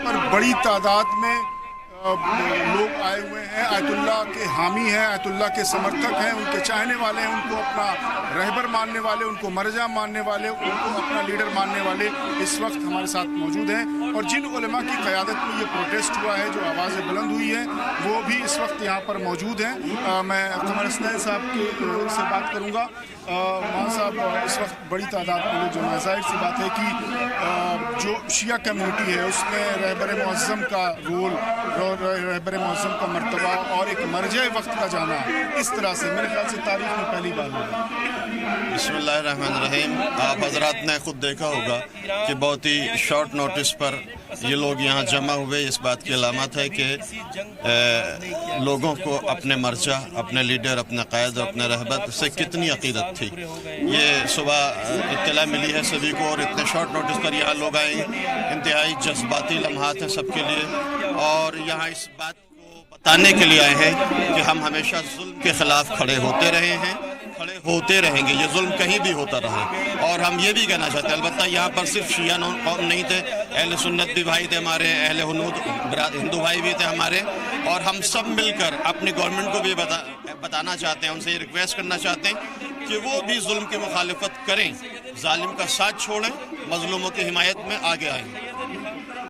پر بڑی تعداد میں لوگ آئے ہوئے ہیں، آیت اللہ کے حامی ہیں، آیت اللہ کے سمرتھک ہیں، ان کے چاہنے والے ہیں، ان کو اپنا رہبر ماننے والے، ان کو مرجع ماننے والے، ان کو اپنا لیڈر ماننے والے اس وقت ہمارے ساتھ موجود ہیں۔ اور جن علماء کی قیادت میں یہ پروٹیسٹ ہوا ہے، جو آوازیں بلند ہوئی ہیں، وہ بھی اس وقت یہاں پر موجود ہیں۔ میں قمر حسنین صاحب سے بات کروں گا۔ مان صاحب، اس وقت بڑی تعداد میں جو ظاہر سی بات ہے کہ جو شیعہ کمیونٹی ہے اس میں رہبر معظم کا رول، رہبر معظم کا مرتبہ اور ایک مرجع وقت کا جانا اس طرح سے میرے خیال سے تاریخ میں پہلی بار ہوگا۔ بسم اللہ الرحمن الرحیم۔ آپ حضرات نے خود دیکھا ہوگا کہ بہت ہی شارٹ نوٹس پر یہ لوگ یہاں جمع ہوئے۔ اس بات کی علامت ہے کہ لوگوں کو اپنے مرجع، اپنے لیڈر، اپنے قائد اور اپنے رہبر سے کتنی عقیدت تھی۔ یہ صبح اطلاع ملی ہے سبھی کو، اور اتنے شارٹ نوٹس پر یہاں لوگ آئے ہیں۔ انتہائی جذباتی لمحات ہیں سب کے لیے، اور یہاں اس بات کو بتانے کے لیے آئے ہیں کہ ہم ہمیشہ ظلم کے خلاف کھڑے ہوتے رہے ہیں، کھڑے ہوتے رہیں گے۔ یہ ظلم کہیں بھی ہوتا رہے، اور ہم یہ بھی کہنا چاہتے ہیں، البتہ یہاں پر صرف شیعہ قوم نہیں تھے، اہل سنت بھی بھائی تھے ہمارے، اہل ہندو بھائی بھی تھے ہمارے، اور ہم سب مل کر اپنی گورنمنٹ کو بھی بتانا چاہتے ہیں، ان سے یہ ریکویسٹ کرنا چاہتے ہیں کہ وہ بھی ظلم کی مخالفت کریں، ظالم کا ساتھ چھوڑیں، مظلوموں کی حمایت میں آگے آئیں۔